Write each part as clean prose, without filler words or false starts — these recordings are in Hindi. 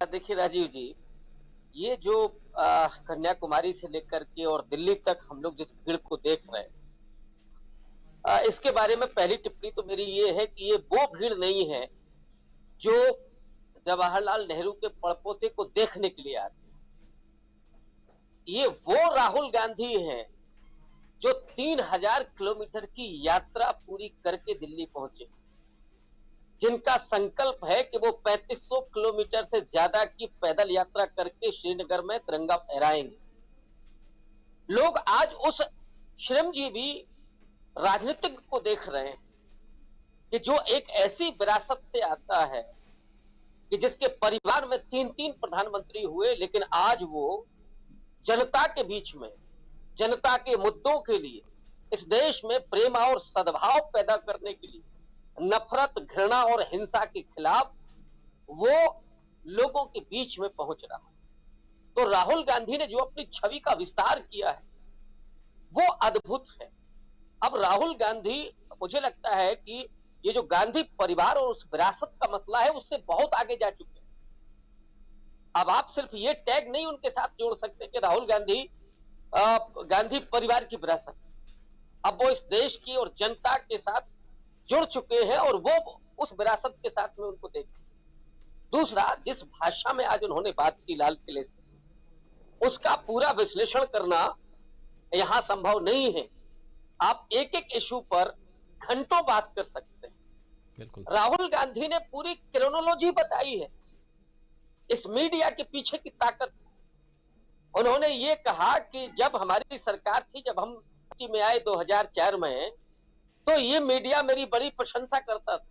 देखिए राजीव जी, ये जो कन्याकुमारी से लेकर के और दिल्ली तक हम लोग जिस भीड़ को देख रहे हैं, इसके बारे में पहली टिप्पणी तो मेरी ये है कि ये वो भीड़ नहीं है जो जवाहरलाल नेहरू के पड़पोते को देखने के लिए आती है। ये वो राहुल गांधी हैं जो 3000 किलोमीटर की यात्रा पूरी करके दिल्ली पहुंचे, जिनका संकल्प है कि वो 3500 किलोमीटर से ज्यादा की पैदल यात्रा करके श्रीनगर में तिरंगा फहराएंगे। लोग आज उस श्रमजीवी राजनीतिज्ञ को देख रहे हैं कि जो एक ऐसी विरासत से आता है कि जिसके परिवार में 3-3 प्रधानमंत्री हुए, लेकिन आज वो जनता के बीच में, जनता के मुद्दों के लिए, इस देश में प्रेम और सद्भाव पैदा करने के लिए, नफरत, घृणा और हिंसा के खिलाफ वो लोगों के बीच में पहुंच रहा है। तो राहुल गांधी ने जो अपनी छवि का विस्तार किया है वो अद्भुत है। अब राहुल गांधी, मुझे लगता है कि ये जो गांधी परिवार और उस विरासत का मसला है उससे बहुत आगे जा चुके हैं। अब आप सिर्फ ये टैग नहीं उनके साथ जोड़ सकते कि राहुल गांधी गांधी परिवार की विरासत। अब वो इस देश की और जनता के साथ जुड़ चुके हैं और वो उस विरासत के साथ में उनको देख। दूसरा, जिस भाषा में आज उन्होंने बात की लाल किले से, उसका पूरा विश्लेषण करना यहां संभव नहीं है। आप एक एक इशू पर घंटों बात कर सकते हैं। बिल्कुल। राहुल गांधी ने पूरी क्रोनोलॉजी बताई है, इस मीडिया के पीछे की ताकत। उन्होंने ये कहा कि जब हमारी सरकार थी, जब हम में आए 2004 में, तो ये मीडिया मेरी बड़ी प्रशंसा करता था,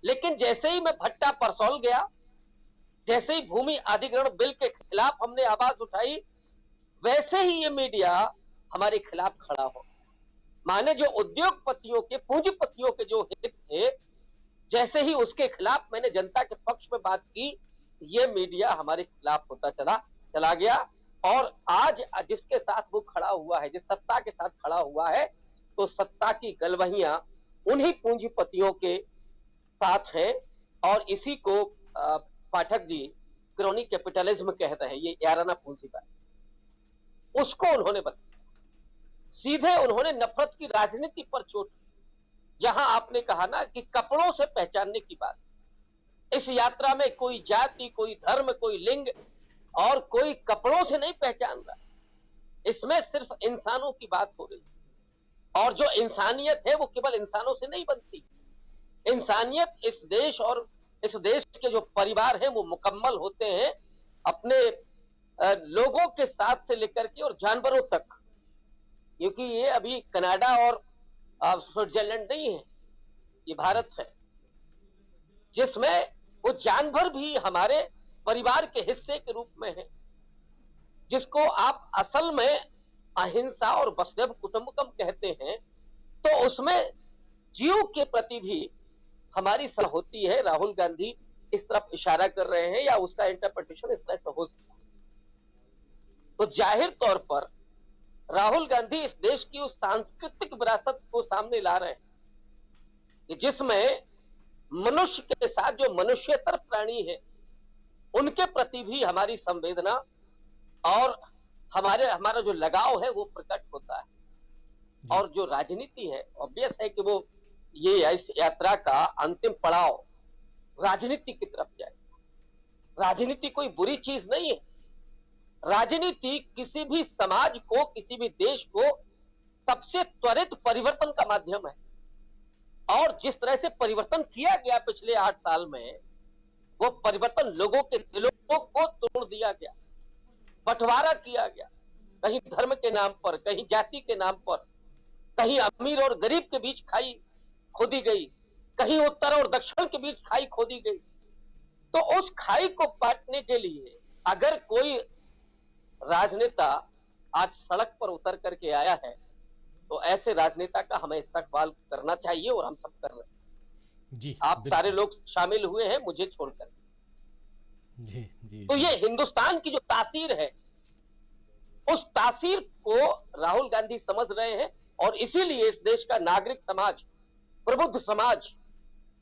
लेकिन जैसे ही मैं भट्टा परसौल गया, जैसे ही भूमि अधिग्रहण बिल के खिलाफ हमने आवाज उठाई, वैसे ही ये मीडिया हमारे खिलाफ खड़ा हो। माने जो उद्योगपतियों के, पूंजीपतियों के जो हित थे, जैसे ही उसके खिलाफ मैंने जनता के पक्ष में बात की, ये मीडिया हमारे खिलाफ होता चला गया। और आज जिसके साथ वो खड़ा हुआ है, जिस सत्ता के साथ खड़ा हुआ है, तो सत्ता की गलवहियां उन्हीं पूंजीपतियों के साथ है। और इसी को पाठक जी क्रोनी कैपिटलिज्म कहते हैं, ये याराना पूंजीवाद, उसको उन्होंने बताया। सीधे उन्होंने नफरत की राजनीति पर चोट, जहां आपने कहा ना कि कपड़ों से पहचानने की बात, इस यात्रा में कोई जाति, कोई धर्म, कोई लिंग और कोई कपड़ों से नहीं पहचान रहा। इसमें सिर्फ इंसानों की बात हो रही है, और जो इंसानियत है वो केवल इंसानों से नहीं बनती। इंसानियत इस देश और इस देश के जो परिवार हैं वो मुकम्मल होते हैं अपने लोगों के साथ से लेकर के और जानवरों तक, क्योंकि ये अभी कनाडा और स्विट्जरलैंड नहीं है, ये भारत है, जिसमें वो जानवर भी हमारे परिवार के हिस्से के रूप में है, जिसको आप असल में अहिंसा और वसुधैव कुटुंबकम कहते हैं। तो उसमें जीव के प्रति भी हमारी सलाह होती है। राहुल गांधी इस तरफ इशारा कर रहे हैं या उसका इंटरप्रिटेशन इस तरह से हो सकता है। तो जाहिर तौर पर राहुल गांधी इस देश की उस सांस्कृतिक विरासत को सामने ला रहे हैं कि जिसमें मनुष्य के साथ जो मनुष्यतर प्राणी है उनके प्रति भी हमारी संवेदना और हमारा जो लगाव है वो प्रकट होता है। और जो राजनीति है, ऑब्वियस है कि वो ये इस यात्रा का अंतिम पड़ाव राजनीति की तरफ जाएगा। राजनीति कोई बुरी चीज नहीं है। राजनीति किसी भी समाज को, किसी भी देश को सबसे त्वरित परिवर्तन का माध्यम है। और जिस तरह से परिवर्तन किया गया पिछले 8 साल में, वो परिवर्तन लोगों के दिलों को तोड़ दिया गया, बंटवारा किया गया, कहीं धर्म के नाम पर, कहीं जाति के नाम पर, कहीं अमीर और गरीब के बीच खाई खोदी गई, कहीं उत्तर और दक्षिण के बीच खाई खोदी गई। तो उस खाई को पाटने के लिए अगर कोई राजनेता आज सड़क पर उतर करके आया है, तो ऐसे राजनेता का हमें इस्तेमाल करना चाहिए और हम सब कर रहे हैं। जी, आप सारे लोग शामिल हुए हैं, मुझे छोड़कर। जी जी। तो ये हिंदुस्तान की जो तासीर है, उस तासीर को राहुल गांधी समझ रहे हैं, और इसीलिए इस देश का नागरिक समाज, प्रबुद्ध समाज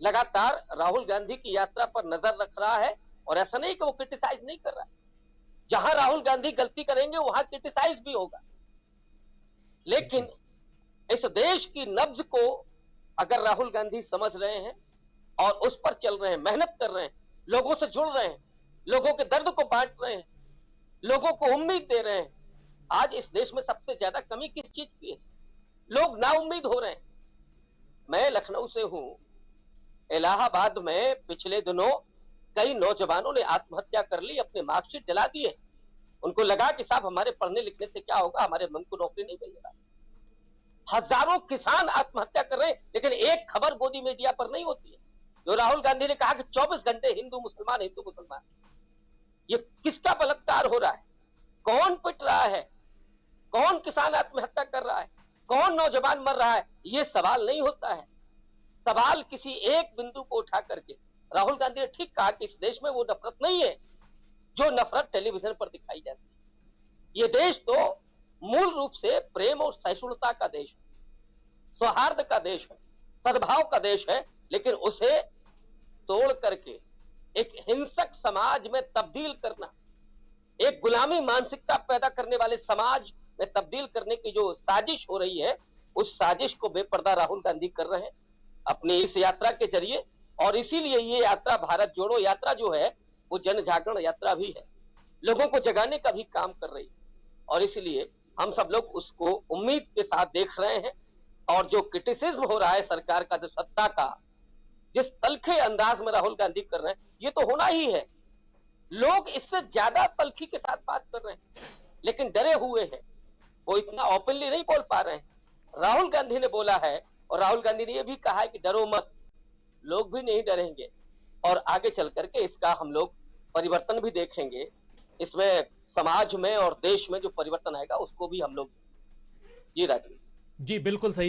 लगातार राहुल गांधी की यात्रा पर नजर रख रहा है और ऐसा नहीं कि वो क्रिटिसाइज नहीं कर रहा है। जहां राहुल गांधी गलती करेंगे वहां क्रिटिसाइज भी होगा, लेकिन इस देश की नब्ज को अगर राहुल गांधी समझ रहे हैं और उस पर चल रहे हैं, मेहनत कर रहे हैं, लोगों से जुड़ रहे हैं, लोगों के दर्द को बांट रहे हैं, लोगों को उम्मीद दे रहे हैं। आज इस देश में सबसे ज्यादा कमी किस चीज की है? लोग नाउम्मीद हो रहे हैं। मैं लखनऊ से हूं। इलाहाबाद में पिछले दिनों कई नौजवानों ने आत्महत्या कर ली, अपने मार्कशीट जला दिए। उनको लगा कि साहब हमारे पढ़ने लिखने से क्या होगा, हमारे मन को नौकरी नहीं मिलेगा। हजारों किसान आत्महत्या कर रहे हैं, लेकिन एक खबर मोदी मीडिया पर नहीं होती है। जो राहुल गांधी ने कहा कि 24 घंटे हिंदू मुसलमान हिंदू मुसलमान, ये किसका बलात्कार हो रहा है? कौन पिट रहा है? कौन किसान आत्महत्या कर रहा है? कौन नौजवान मर रहा है? ये सवाल नहीं होता है। सवाल किसी एक बिंदु को उठा करके राहुल गांधी ने ठीक कहा कि इस देश में वो नफरत नहीं है जो नफरत टेलीविजन पर दिखाई जाती है। ये देश तो मूल रूप से प्रेम और सहिष्णुता का देश है, सौहार्द का देश है, सद्भाव का देश है, लेकिन उसे तोड़ करके एक हिंसक समाज में तब्दील करना, एक गुलामी मानसिकता पैदा करने वाले समाज में तब्दील करने की जो साजिश हो रही है, उस साजिश को बेपर्दा राहुल गांधी कर रहे हैं अपनी इस यात्रा के जरिए। और इसीलिए ये यात्रा, भारत जोड़ो यात्रा जो है, वो जन जागरण यात्रा भी है, लोगों को जगाने का भी काम कर रही है। और इसलिए हम सब लोग उसको उम्मीद के साथ देख रहे हैं। और जो क्रिटिसिज्म हो रहा है सरकार का, जो सत्ता का, जिस तलखे अंदाज में राहुल गांधी कर रहे हैं, ये तो होना ही है। लोग इससे ज्यादा तलखी के साथ बात कर रहे हैं, लेकिन डरे हुए हैं, वो इतना ओपनली नहीं बोल पा रहे हैं। राहुल गांधी ने बोला है, और राहुल गांधी ने यह भी कहा है कि डरो मत। लोग भी नहीं डरेंगे, और आगे चल करके इसका हम लोग परिवर्तन भी देखेंगे। इसमें समाज में और देश में जो परिवर्तन आएगा उसको भी हम लोग जी राजीव। जी बिल्कुल सही।